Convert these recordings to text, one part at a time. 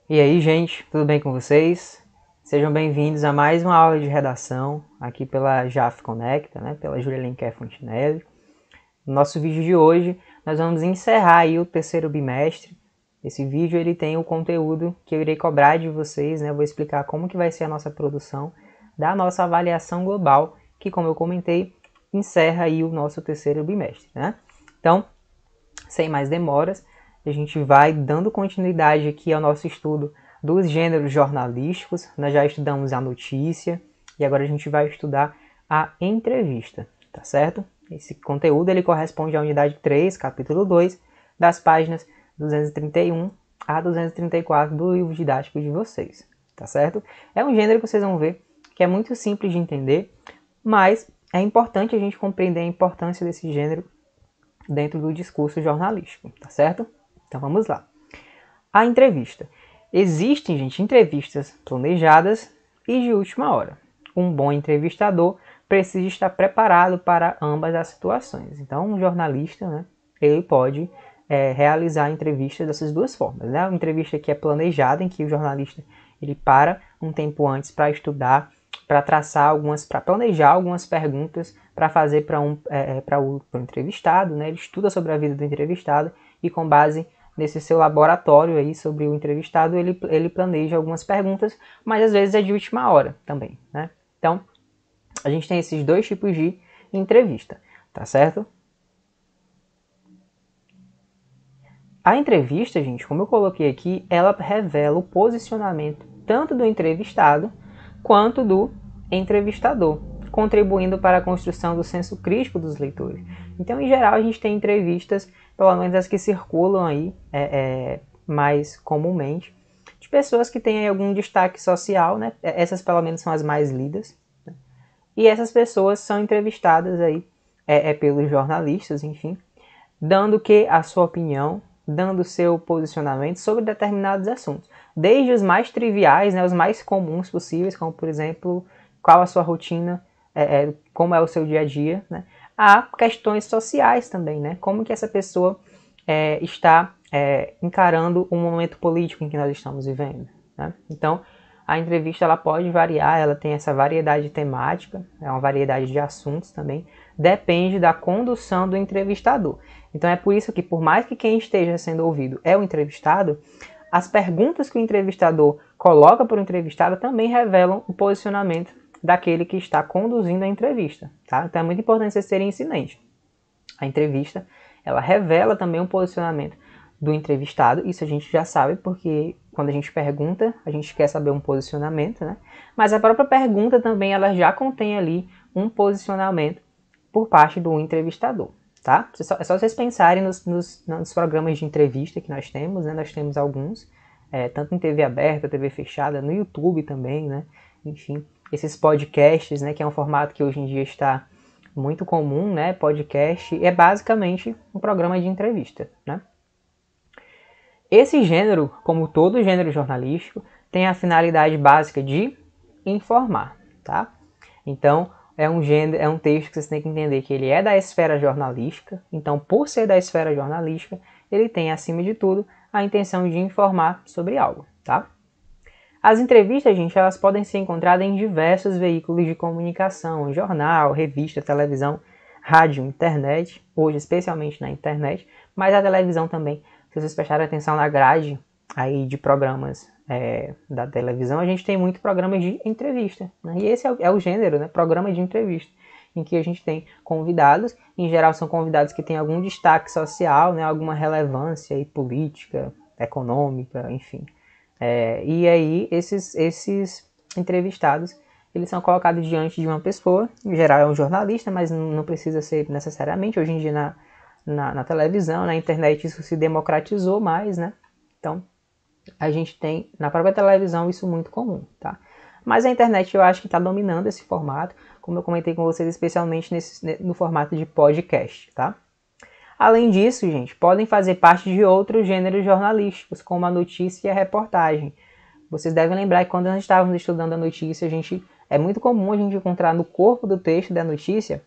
E aí, gente, tudo bem com vocês? Sejam bem-vindos a mais uma aula de redação aqui pela JAF Conecta, pela Júlia Lenquer Fontinelli. No nosso vídeo de hoje, nós vamos encerrar aí o terceiro bimestre. Esse vídeo ele tem o conteúdo que eu irei cobrar de vocês, né? Eu vou explicar como que vai ser a nossa produção da nossa avaliação global, que, como eu comentei, encerra aí o nosso terceiro bimestre, né? Então, sem mais demoras, a gente vai dando continuidade aqui ao nosso estudo dos gêneros jornalísticos. Nós já estudamos a notícia e agora a gente vai estudar a entrevista, tá certo? Esse conteúdo ele corresponde à unidade 3, capítulo 2, das páginas 231 a 234 do livro didático de vocês, tá certo? É um gênero que vocês vão ver que é muito simples de entender, mas é importante a gente compreender a importância desse gênero dentro do discurso jornalístico, tá certo? Então vamos lá. A entrevista. Existem, gente, entrevistas planejadas e de última hora. Um bom entrevistador precisa estar preparado para ambas as situações. Então, um jornalista, né, ele pode realizar entrevistas dessas duas formas. Né? Uma entrevista que é planejada, em que o jornalista ele para um tempo antes para estudar, para traçar para planejar algumas perguntas para fazer para o entrevistado, né? Ele estuda sobre a vida do entrevistado e com base nesse seu laboratório aí sobre o entrevistado, ele planeja algumas perguntas, mas às vezes é de última hora também, né? Então, a gente tem esses dois tipos de entrevista, tá certo? A entrevista, gente, como eu coloquei aqui, ela revela o posicionamento tanto do entrevistado quanto do entrevistador, contribuindo para a construção do senso crítico dos leitores. Então, em geral, a gente tem entrevistas, pelo menos as que circulam aí mais comumente, de pessoas que têm aí algum destaque social, né? Essas, pelo menos, são as mais lidas. Né? E essas pessoas são entrevistadas aí pelos jornalistas, enfim, dando que a sua opinião, dando seu posicionamento sobre determinados assuntos. Desde os mais triviais, né, os mais comuns possíveis, como por exemplo, qual a sua rotina, como é o seu dia a dia, né, a questões sociais também, né, como que essa pessoa está encarando o momento político em que nós estamos vivendo. Né? Então, a entrevista ela pode variar, ela tem essa variedade temática, é uma variedade de assuntos também, depende da condução do entrevistador. Então é por isso que, por mais que quem esteja sendo ouvido é o entrevistado, as perguntas que o entrevistador coloca para o entrevistado também revelam o posicionamento daquele que está conduzindo a entrevista. Tá? Então é muito importante vocês serem incidentes. A entrevista ela revela também o posicionamento do entrevistado, isso a gente já sabe, porque quando a gente pergunta, a gente quer saber um posicionamento, né? Mas a própria pergunta também ela já contém ali um posicionamento por parte do entrevistador, tá? É só vocês pensarem nos programas de entrevista que nós temos, né? Nós temos alguns, tanto em TV aberta, TV fechada, no YouTube também, né? Enfim, esses podcasts, né? Que é um formato que hoje em dia está muito comum, né? Podcast é basicamente um programa de entrevista, né? Esse gênero, como todo gênero jornalístico, tem a finalidade básica de informar, tá? Então, é um texto que vocês têm que entender que ele é da esfera jornalística. Então, por ser da esfera jornalística, ele tem, acima de tudo, a intenção de informar sobre algo, tá? As entrevistas, gente, elas podem ser encontradas em diversos veículos de comunicação, jornal, revista, televisão, rádio, internet, hoje especialmente na internet, mas a televisão também. Se vocês prestarem atenção na grade aí de programas da televisão, a gente tem muito programas de entrevista. Né? E esse é o gênero, né? Programa de entrevista, em que a gente tem convidados, em geral são convidados que têm algum destaque social, né? Alguma relevância aí, política, econômica, enfim. E aí esses entrevistados eles são colocados diante de uma pessoa, em geral é um jornalista, mas não precisa ser necessariamente, hoje em dia na televisão, na internet isso se democratizou mais, né? Então a gente tem na própria televisão isso muito comum, tá? Mas a internet eu acho que está dominando esse formato, como eu comentei com vocês, especialmente no formato de podcast, tá? Além disso, gente, podem fazer parte de outros gêneros jornalísticos, como a notícia e a reportagem. Vocês devem lembrar que quando nós estávamos estudando a notícia, é muito comum a gente encontrar no corpo do texto da notícia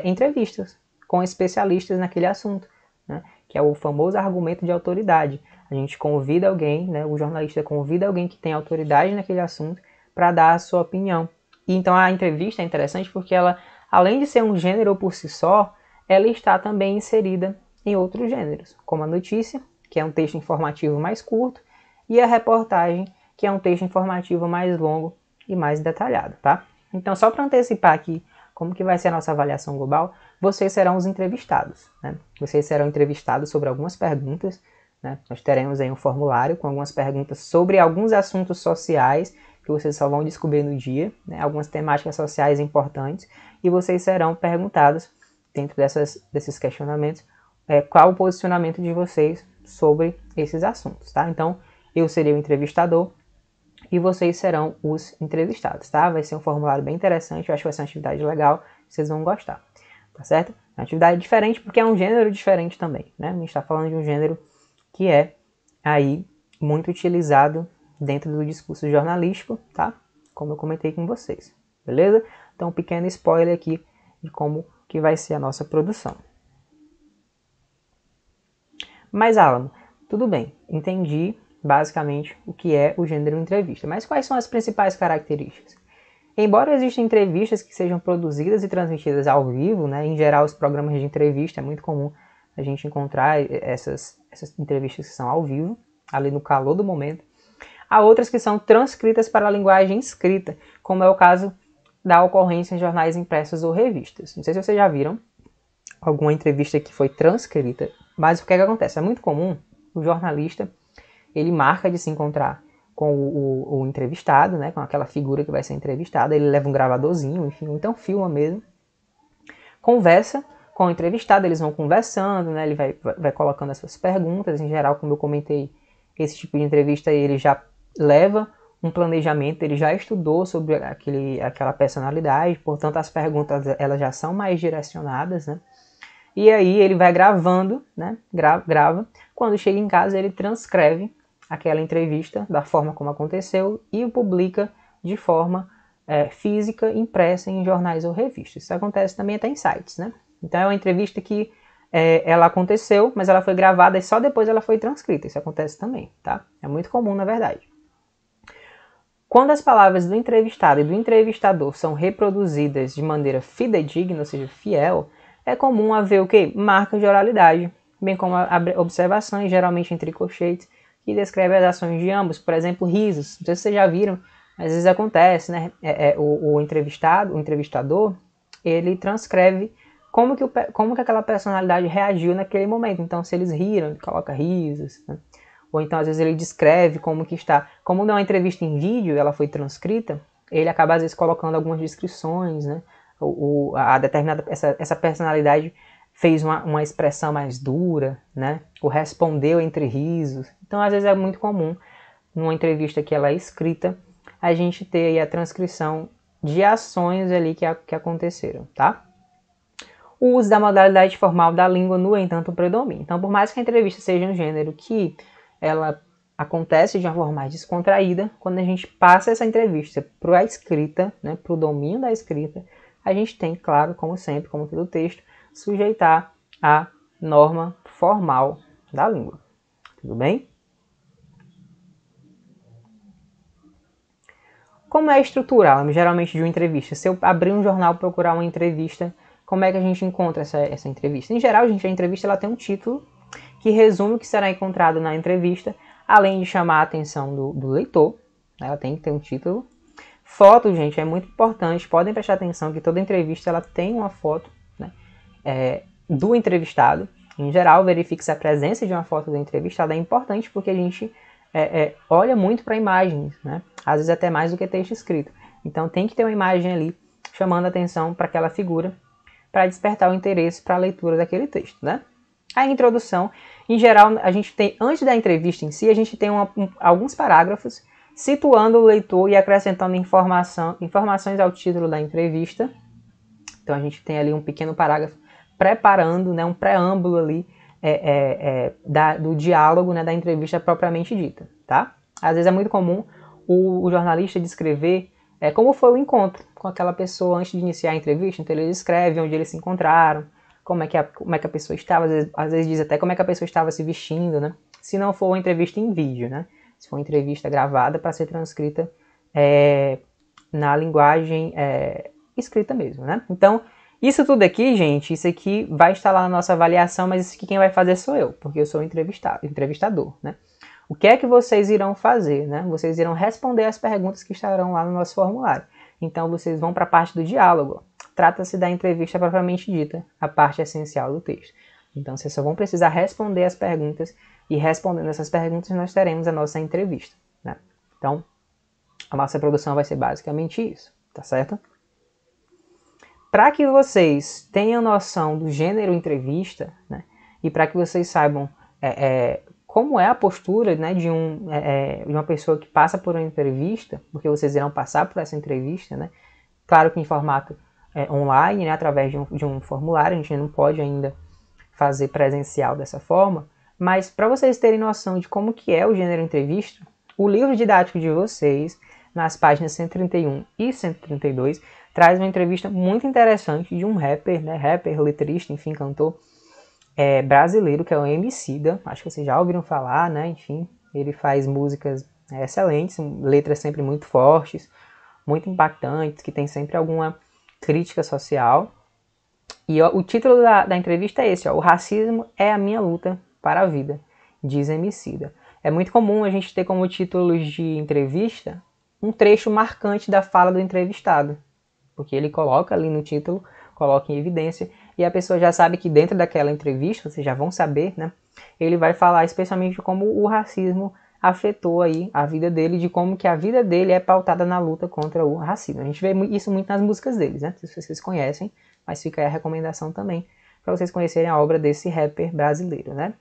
entrevistas com especialistas naquele assunto, né? Que é o famoso argumento de autoridade. A gente convida alguém, né, o jornalista convida alguém que tem autoridade naquele assunto para dar a sua opinião. E então a entrevista é interessante porque ela, além de ser um gênero por si só, ela está também inserida em outros gêneros, como a notícia, que é um texto informativo mais curto, e a reportagem, que é um texto informativo mais longo e mais detalhado, tá? Então, só para antecipar aqui como que vai ser a nossa avaliação global, vocês serão os entrevistados, né? Vocês serão entrevistados sobre algumas perguntas, né? Nós teremos aí um formulário com algumas perguntas sobre alguns assuntos sociais que vocês só vão descobrir no dia, né? Algumas temáticas sociais importantes, e vocês serão perguntados, dentro desses questionamentos, qual o posicionamento de vocês sobre esses assuntos, tá? Então, eu serei o entrevistador e vocês serão os entrevistados, tá? Vai ser um formulário bem interessante, eu acho que vai ser uma atividade legal, vocês vão gostar, tá certo? É uma atividade diferente porque é um gênero diferente também, né? A gente está falando de um gênero que é aí muito utilizado dentro do discurso jornalístico, tá? Como eu comentei com vocês, beleza? Então, um pequeno spoiler aqui de como que vai ser a nossa produção. Mas, Alamo, tudo bem, entendi basicamente o que é o gênero entrevista, mas quais são as principais características? Embora existam entrevistas que sejam produzidas e transmitidas ao vivo, né, em geral os programas de entrevista é muito comum a gente encontrar essas entrevistas que são ao vivo, ali no calor do momento. Há outras que são transcritas para a linguagem escrita, como é o caso da ocorrência em jornais impressos ou revistas. Não sei se vocês já viram alguma entrevista que foi transcrita, mas o que é que acontece? É muito comum o jornalista, ele marca de se encontrar com o entrevistado, né, com aquela figura que vai ser entrevistada, ele leva um gravadorzinho, enfim, então filma mesmo, conversa com o entrevistado, eles vão conversando, né, ele vai colocando as suas perguntas, em geral, como eu comentei, esse tipo de entrevista ele já leva um planejamento, ele já estudou sobre aquela personalidade, portanto as perguntas elas já são mais direcionadas, né, e aí ele vai gravando, né, grava, quando chega em casa ele transcreve aquela entrevista da forma como aconteceu e publica de forma física, impressa em jornais ou revistas. Isso acontece também até em sites, né? Então é uma entrevista que ela aconteceu, mas ela foi gravada e só depois ela foi transcrita. Isso acontece também, tá? É muito comum, na verdade. Quando as palavras do entrevistado e do entrevistador são reproduzidas de maneira fidedigna, ou seja, fiel, é comum haver o quê? Marcas de oralidade, bem como observações, geralmente entre colchetes, que descreve as ações de ambos, por exemplo, risos. Não sei se vocês já viram, às vezes acontece, né? O entrevistador, ele transcreve como que aquela personalidade reagiu naquele momento. Então, se eles riram, ele coloca risos, né? Ou então, às vezes, ele descreve como que está. Como não é uma entrevista em vídeo, ela foi transcrita, ele acaba, às vezes, colocando algumas descrições, né? Essa personalidade fez uma expressão mais dura, né? Ou respondeu entre risos. Então, às vezes, é muito comum, numa entrevista que ela é escrita, a gente ter aí a transcrição de ações ali que aconteceram, tá? O uso da modalidade formal da língua, no entanto, predomina. Então, por mais que a entrevista seja um gênero que ela acontece de uma forma mais descontraída, quando a gente passa essa entrevista para a escrita, né, para o domínio da escrita, a gente tem, claro, como sempre, como todo texto, sujeitar a norma formal da língua. Tudo bem? Como é estrutural, geralmente, de uma entrevista? Se eu abrir um jornal e procurar uma entrevista, como é que a gente encontra essa entrevista? Em geral, gente, a entrevista ela tem um título que resume o que será encontrado na entrevista, além de chamar a atenção do leitor. Ela tem que ter um título. Foto, gente, é muito importante. Podem prestar atenção que toda entrevista ela tem uma foto, né, do entrevistado. Em geral, verifique se a presença de uma foto do entrevistado é importante, porque a gente olha muito para imagens, né? Às vezes até mais do que texto escrito. Então tem que ter uma imagem ali chamando a atenção para aquela figura, para despertar o interesse para a leitura daquele texto, né? A introdução, em geral, a gente tem, antes da entrevista em si, a gente tem alguns parágrafos situando o leitor e acrescentando informações ao título da entrevista. Então a gente tem ali um pequeno parágrafo preparando, né, um preâmbulo ali do diálogo, né, da entrevista propriamente dita, tá? Às vezes é muito comum o jornalista descrever como foi o encontro com aquela pessoa antes de iniciar a entrevista. Então ele descreve onde eles se encontraram, como é que a pessoa estava, às vezes diz até como é que a pessoa estava se vestindo, né? se não for uma entrevista em vídeo, né? Se for uma entrevista gravada para ser transcrita na linguagem escrita mesmo, né? Então, isso tudo aqui, gente, isso aqui vai estar lá na nossa avaliação, mas isso aqui quem vai fazer sou eu, porque eu sou o entrevistador, né? O que é que vocês irão fazer, né? Vocês irão responder as perguntas que estarão lá no nosso formulário. Então, vocês vão para a parte do diálogo. Trata-se da entrevista propriamente dita, a parte essencial do texto. Então, vocês só vão precisar responder as perguntas e respondendo essas perguntas nós teremos a nossa entrevista, né? Então, a nossa produção vai ser basicamente isso, tá certo? Para que vocês tenham noção do gênero entrevista, né, e para que vocês saibam como é a postura, né, de uma pessoa que passa por uma entrevista, porque vocês irão passar por essa entrevista, né, claro que em formato online, né, através de um formulário, a gente não pode ainda fazer presencial dessa forma, mas para vocês terem noção de como que é o gênero entrevista, o livro didático de vocês, nas páginas 131 e 132, traz uma entrevista muito interessante de um rapper, né, letrista, enfim, cantor brasileiro, que é o Emicida. Acho que vocês já ouviram falar, né, enfim, ele faz músicas excelentes, letras sempre muito fortes, muito impactantes, que tem sempre alguma crítica social. E ó, o título da entrevista é esse, ó, O Racismo é a Minha Luta para a Vida, diz Emicida. É muito comum a gente ter como título de entrevista um trecho marcante da fala do entrevistado, porque ele coloca ali no título, coloca em evidência, e a pessoa já sabe que dentro daquela entrevista, vocês já vão saber, né? Ele vai falar especialmente de como o racismo afetou aí a vida dele, de como que a vida dele é pautada na luta contra o racismo. A gente vê isso muito nas músicas deles, né? Se vocês conhecem, mas fica aí a recomendação também, para vocês conhecerem a obra desse rapper brasileiro, né?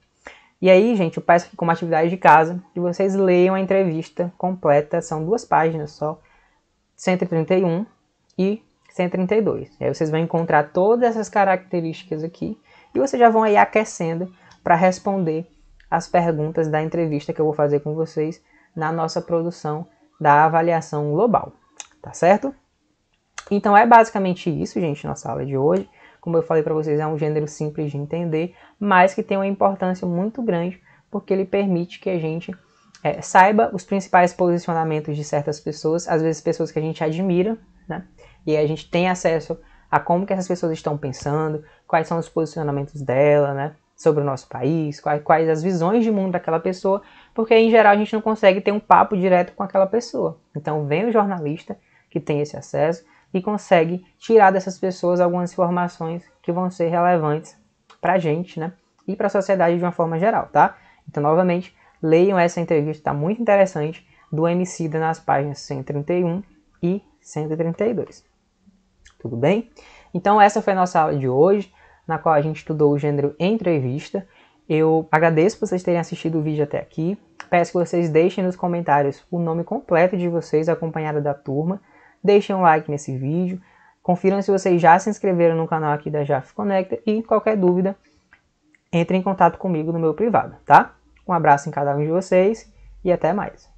E aí, gente, eu peço aqui como atividade de casa que vocês leiam a entrevista completa, são 2 páginas só, 131 e 132. Aí vocês vão encontrar todas essas características aqui e vocês já vão aí aquecendo para responder as perguntas da entrevista que eu vou fazer com vocês na nossa produção da avaliação global, tá certo? Então é basicamente isso, gente, nossa aula de hoje. Como eu falei para vocês, é um gênero simples de entender, mas que tem uma importância muito grande, porque ele permite que a gente saiba os principais posicionamentos de certas pessoas, às vezes pessoas que a gente admira, né? E a gente tem acesso a como que essas pessoas estão pensando, quais são os posicionamentos dela, né, sobre o nosso país, quais as visões de mundo daquela pessoa, porque em geral a gente não consegue ter um papo direto com aquela pessoa. Então vem o jornalista que tem esse acesso e consegue tirar dessas pessoas algumas informações que vão ser relevantes pra gente, né, e para a sociedade de uma forma geral, tá? Então, novamente, leiam essa entrevista, tá muito interessante, do Emicida nas páginas 131 e 132. Tudo bem? Então essa foi a nossa aula de hoje, na qual a gente estudou o gênero entrevista. Eu agradeço por vocês terem assistido o vídeo até aqui. Peço que vocês deixem nos comentários o nome completo de vocês, acompanhado da turma. Deixem um like nesse vídeo. Confiram se vocês já se inscreveram no canal aqui da JAF Conecta. E qualquer dúvida, entre em contato comigo no meu privado, tá? Um abraço em cada um de vocês e até mais.